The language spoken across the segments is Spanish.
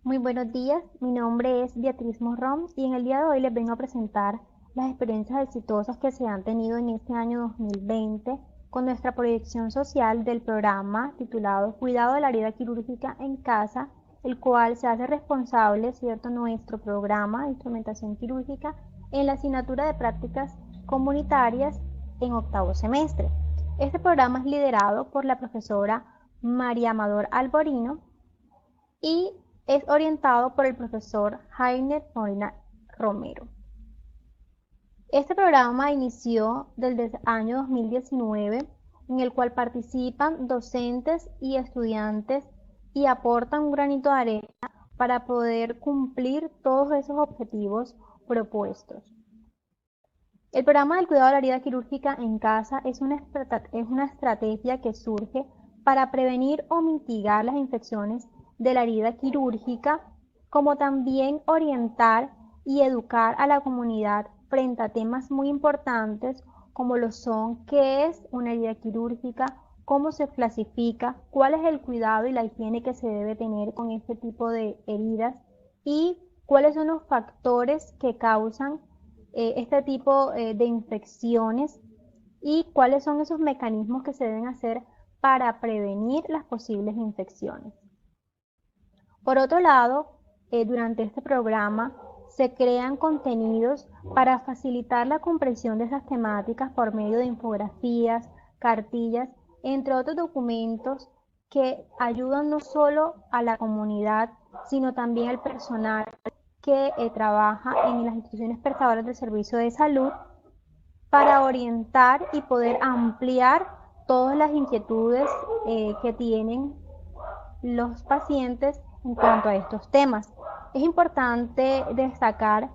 Muy buenos días, mi nombre es Beatriz Morrón y en el día de hoy les vengo a presentar las experiencias exitosas que se han tenido en este año 2020 con nuestra proyección social del programa titulado Cuidado de la herida quirúrgica en casa, el cual se hace responsable, ¿cierto?, nuestro programa de instrumentación quirúrgica en la asignatura de prácticas comunitarias en octavo semestre. Este programa es liderado por la profesora María Amador Alborino y es orientado por el profesor Jaime Molina Romero. Este programa inició desde el año 2019, en el cual participan docentes y estudiantes y aportan un granito de arena para poder cumplir todos esos objetivos propuestos. El programa del cuidado de la herida quirúrgica en casa es una estrategia que surge para prevenir o mitigar las infecciones de la herida quirúrgica, como también orientar y educar a la comunidad frente a temas muy importantes como lo son qué es una herida quirúrgica, cómo se clasifica, cuál es el cuidado y la higiene que se debe tener con este tipo de heridas y cuáles son los factores que causan este tipo de infecciones y cuáles son esos mecanismos que se deben hacer para prevenir las posibles infecciones. Por otro lado, durante este programa se crean contenidos para facilitar la comprensión de esas temáticas por medio de infografías, cartillas, entre otros documentos que ayudan no solo a la comunidad, sino también al personal que trabaja en las instituciones prestadoras del servicio de salud para orientar y poder ampliar todas las inquietudes que tienen los pacientes en cuanto a estos temas. Es importante destacar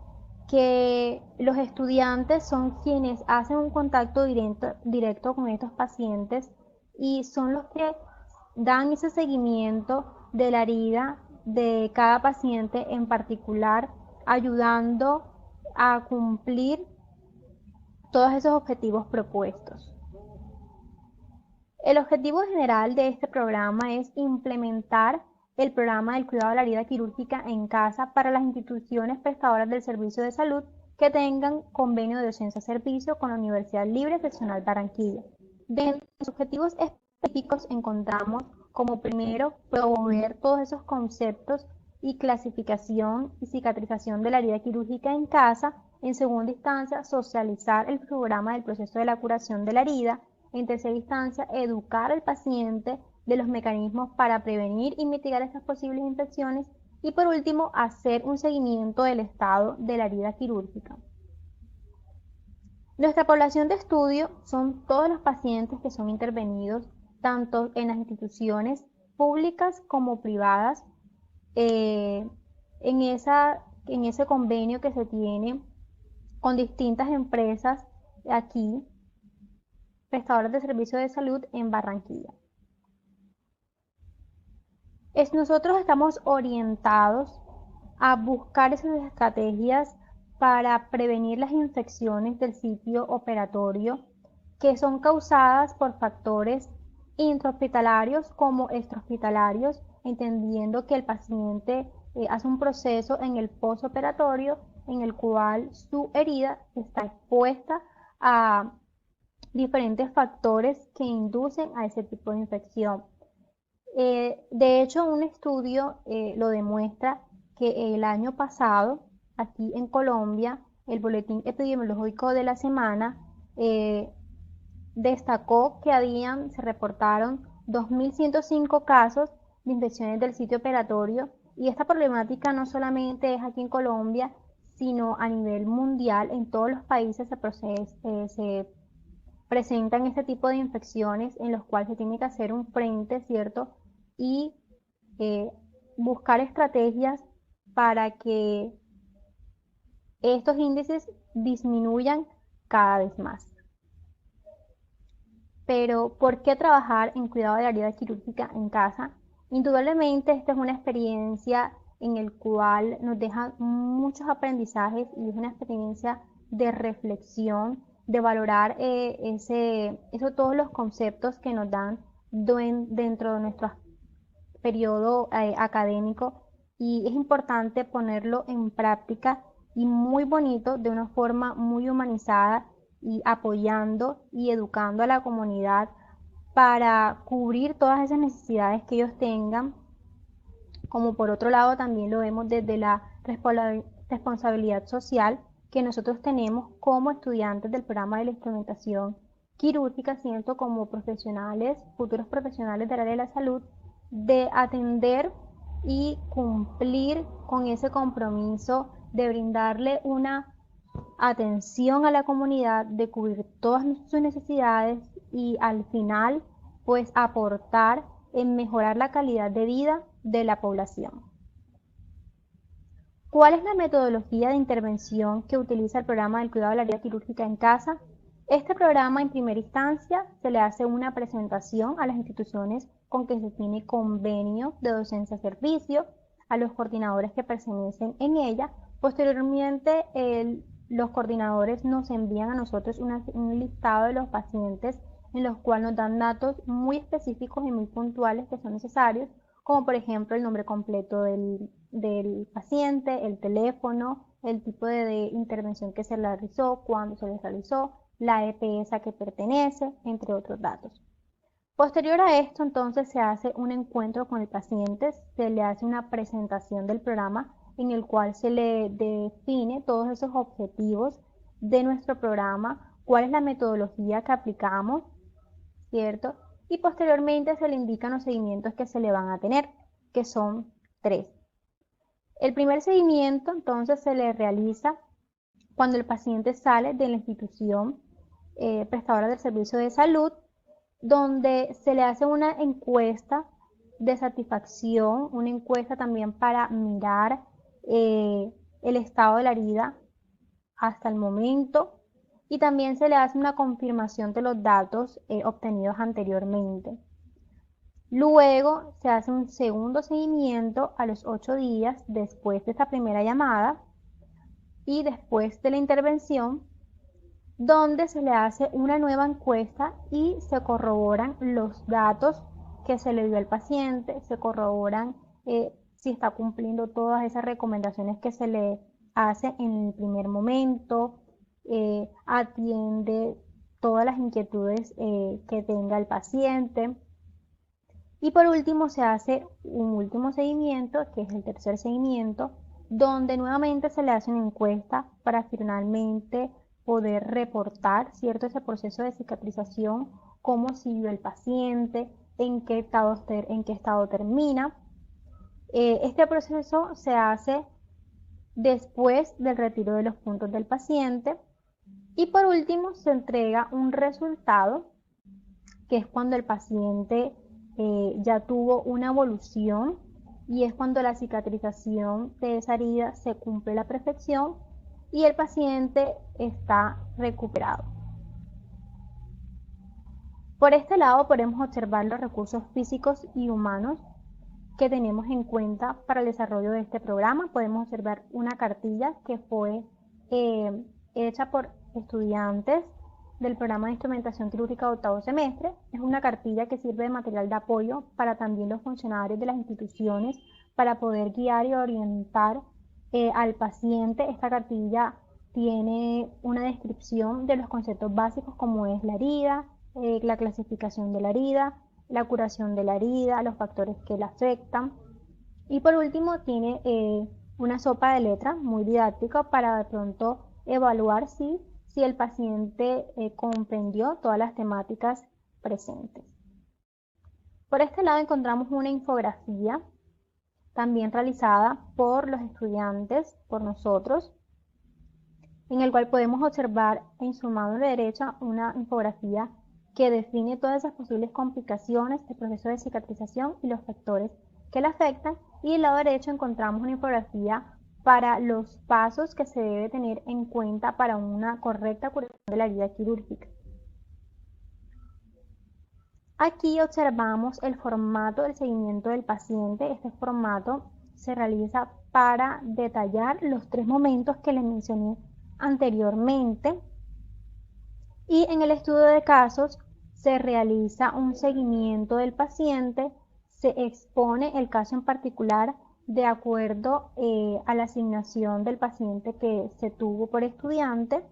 que los estudiantes son quienes hacen un contacto directo con estos pacientes y son los que dan ese seguimiento de la herida de cada paciente en particular, ayudando a cumplir todos esos objetivos propuestos. El objetivo general de este programa es implementar el programa del cuidado de la herida quirúrgica en casa para las instituciones prestadoras del servicio de salud que tengan convenio de docencia-servicio con la Universidad Libre Seccional Barranquilla. Dentro de los objetivos específicos encontramos como primero promover todos esos conceptos y clasificación y cicatrización de la herida quirúrgica en casa. En segunda instancia, socializar el programa del proceso de la curación de la herida. En tercera instancia, educar al paciente de los mecanismos para prevenir y mitigar estas posibles infecciones. Y por último, hacer un seguimiento del estado de la herida quirúrgica. Nuestra población de estudio son todos los pacientes que son intervenidos tanto en las instituciones públicas como privadas, eh, en ese convenio que se tiene con distintas empresas aquí, prestadoras de servicio de salud en Barranquilla. Nosotros estamos orientados a buscar esas estrategias para prevenir las infecciones del sitio operatorio que son causadas por factores intrahospitalarios como extrahospitalarios, entendiendo que el paciente hace un proceso en el postoperatorio en el cual su herida está expuesta a diferentes factores que inducen a ese tipo de infección. De hecho, un estudio lo demuestra que el año pasado, aquí en Colombia, el Boletín Epidemiológico de la Semana destacó que se reportaron 2.105 casos de infecciones del sitio operatorio y esta problemática no solamente es aquí en Colombia, sino a nivel mundial, en todos los países se presentan este tipo de infecciones en los cuales se tiene que hacer un frente, ¿cierto? Y eh, buscar estrategias para que estos índices disminuyan cada vez más. Pero, ¿por qué trabajar en cuidado de la herida quirúrgica en casa? Indudablemente esta es una experiencia en el cual nos deja muchos aprendizajes y es una experiencia de reflexión, de valorar todos los conceptos que nos dan dentro de nuestro periodo académico y es importante ponerlo en práctica y muy bonito, de una forma muy humanizada y apoyando y educando a la comunidad para cubrir todas esas necesidades que ellos tengan, como por otro lado también lo vemos desde la responsabilidad social que nosotros tenemos como estudiantes del programa de la instrumentación quirúrgica, siento como profesionales, futuros profesionales del área de la salud, de atender y cumplir con ese compromiso de brindarle una atención a la comunidad, de cubrir todas sus necesidades y al final pues aportar en mejorar la calidad de vida de la población. ¿Cuál es la metodología de intervención que utiliza el programa del cuidado de la herida quirúrgica en casa? Este programa en primera instancia se le hace una presentación a las instituciones con que se tiene convenio de docencia-servicio, a los coordinadores que pertenecen en ella. Posteriormente, los coordinadores nos envían a nosotros un listado de los pacientes en los cuales nos dan datos muy específicos y muy puntuales que son necesarios, como por ejemplo el nombre completo del paciente, el teléfono, el tipo de intervención que se realizó, cuándo se le realizó, la EPS a que pertenece, entre otros datos. Posterior a esto, entonces, se hace un encuentro con el paciente, se le hace una presentación del programa en el cual se le define todos esos objetivos de nuestro programa, cuál es la metodología que aplicamos, ¿cierto? Y posteriormente se le indican los seguimientos que se le van a tener, que son 3. El primer seguimiento entonces se le realiza cuando el paciente sale de la institución prestadora del servicio de salud, donde se le hace una encuesta de satisfacción, una encuesta también para mirar el estado de la herida hasta el momento, y también se le hace una confirmación de los datos obtenidos anteriormente. Luego se hace un segundo seguimiento a los 8 días después de esta primera llamada y después de la intervención, donde se le hace una nueva encuesta y se corroboran los datos que se le dio al paciente, se corroboran si está cumpliendo todas esas recomendaciones que se le hace en el primer momento, atiende todas las inquietudes que tenga el paciente. Y por último se hace un último seguimiento, que es el tercer seguimiento, donde nuevamente se le hace una encuesta para finalmente poder reportar, ¿cierto?, ese proceso de cicatrización, cómo siguió el paciente, en qué estado termina. Este proceso se hace después del retiro de los puntos del paciente y por último se entrega un resultado, que es cuando el paciente ya tuvo una evolución y es cuando la cicatrización de esa herida se cumple a la perfección y el paciente está recuperado. Por este lado podemos observar los recursos físicos y humanos que tenemos en cuenta para el desarrollo de este programa. Podemos observar una cartilla que fue hecha por estudiantes del programa de instrumentación quirúrgica de octavo semestre. Es una cartilla que sirve de material de apoyo para también los funcionarios de las instituciones para poder guiar y orientar al paciente. Esta cartilla tiene una descripción de los conceptos básicos como es la herida, la clasificación de la herida, la curación de la herida, los factores que la afectan. Y por último tiene una sopa de letras muy didáctica para de pronto evaluar si el paciente comprendió todas las temáticas presentes. Por este lado encontramos una infografía también realizada por los estudiantes, por nosotros, en el cual podemos observar en su mano derecha una infografía que define todas esas posibles complicaciones del proceso de cicatrización y los factores que la afectan, y del lado derecho encontramos una infografía para los pasos que se debe tener en cuenta para una correcta curación de la herida quirúrgica. Aquí observamos el formato del seguimiento del paciente. Este formato se realiza para detallar los 3 momentos que les mencioné anteriormente, y en el estudio de casos se realiza un seguimiento del paciente, se expone el caso en particular de acuerdo a la asignación del paciente que se tuvo por estudiante,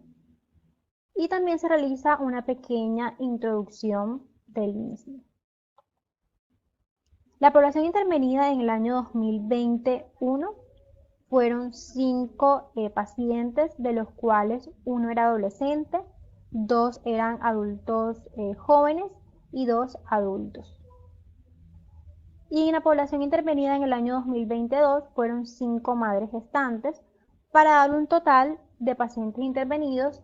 y también se realiza una pequeña introducción del mismo. La población intervenida en el año 2021 fueron 5 pacientes, de los cuales uno era adolescente, 2 eran adultos jóvenes y 2 adultos. Y en la población intervenida en el año 2022 fueron 5 madres gestantes, para dar un total de pacientes intervenidos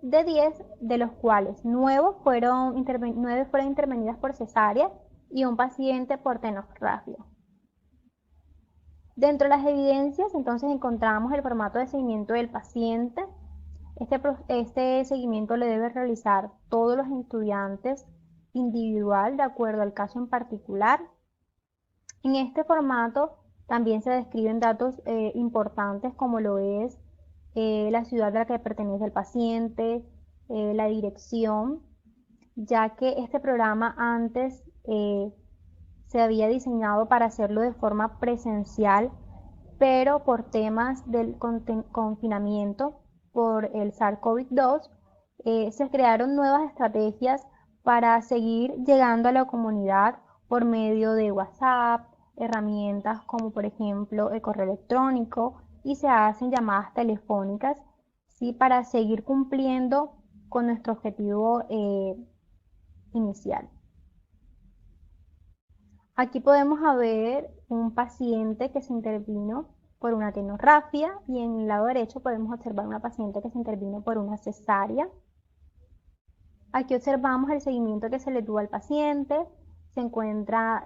de 10, de los cuales 9 fueron intervenidas por cesárea y un paciente por tenorragia. Dentro de las evidencias, entonces, encontramos el formato de seguimiento del paciente. Este seguimiento lo debe realizar todos los estudiantes individual, de acuerdo al caso en particular. En este formato también se describen datos importantes, como lo es la ciudad a la que pertenece el paciente, la dirección, ya que este programa antes se había diseñado para hacerlo de forma presencial, pero por temas del confinamiento por el SARS-CoV-2 se crearon nuevas estrategias para seguir llegando a la comunidad por medio de WhatsApp, herramientas como por ejemplo el correo electrónico, y se hacen llamadas telefónicas, ¿sí?, para seguir cumpliendo con nuestro objetivo inicial. Aquí podemos ver un paciente que se intervino por una tenorragia, y en el lado derecho podemos observar una paciente que se intervino por una cesárea. Aquí observamos el seguimiento que se le tuvo al paciente. Se encuentra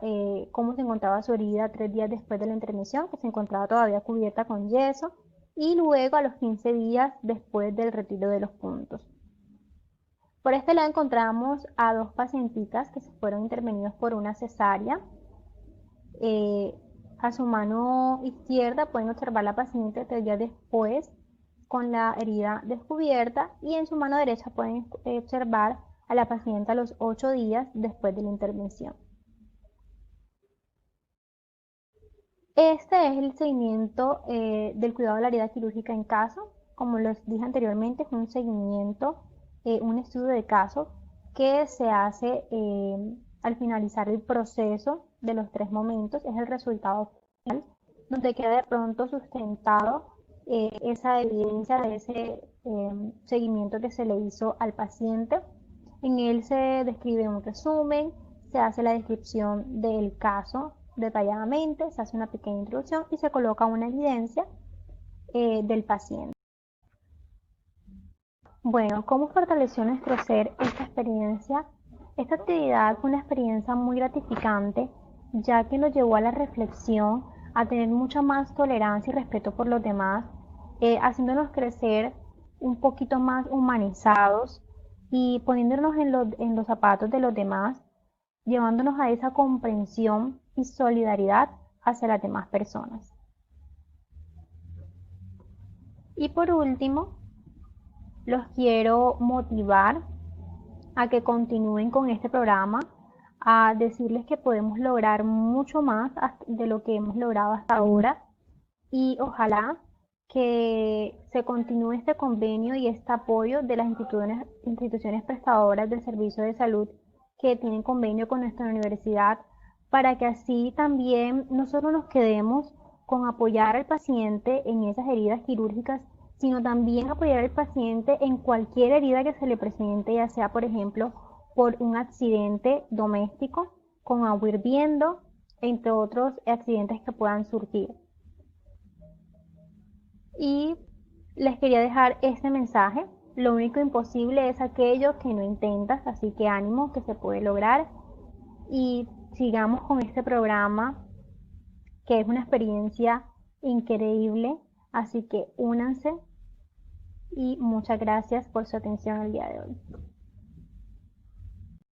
cómo se encontraba su herida 3 días después de la intervención, que se encontraba todavía cubierta con yeso, y luego a los 15 días después del retiro de los puntos. Por este lado encontramos a 2 pacientitas que se fueron intervenidas por una cesárea. A su mano izquierda pueden observar la paciente 3 días después con la herida descubierta, y en su mano derecha pueden observar a la paciente a los 8 días después de la intervención. Este es el seguimiento del cuidado de la herida quirúrgica en casa. Como les dije anteriormente, es un seguimiento, un estudio de caso que se hace al finalizar el proceso de los 3 momentos. Es el resultado final, donde queda de pronto sustentado esa evidencia de ese seguimiento que se le hizo al paciente. En él se describe un resumen, se hace la descripción del caso detalladamente, se hace una pequeña introducción y se coloca una evidencia del paciente. Bueno, ¿cómo fortaleció nuestro ser esta experiencia? Esta actividad fue una experiencia muy gratificante, ya que nos llevó a la reflexión, a tener mucha más tolerancia y respeto por los demás, haciéndonos crecer un poquito más humanizados y poniéndonos en los zapatos de los demás, llevándonos a esa comprensión y solidaridad hacia las demás personas. Y por último, los quiero motivar a que continúen con este programa, a decirles que podemos lograr mucho más de lo que hemos logrado hasta ahora, y ojalá que se continúe este convenio y este apoyo de las instituciones prestadoras del servicio de salud que tienen convenio con nuestra universidad, para que así también no solo nos quedemos con apoyar al paciente en esas heridas quirúrgicas, sino también apoyar al paciente en cualquier herida que se le presente, ya sea por ejemplo por un accidente doméstico con agua hirviendo, entre otros accidentes que puedan surgir. Y les quería dejar este mensaje: lo único imposible es aquello que no intentas, así que ánimo, que se puede lograr, y sigamos con este programa, que es una experiencia increíble, así que únanse, y muchas gracias por su atención el día de hoy.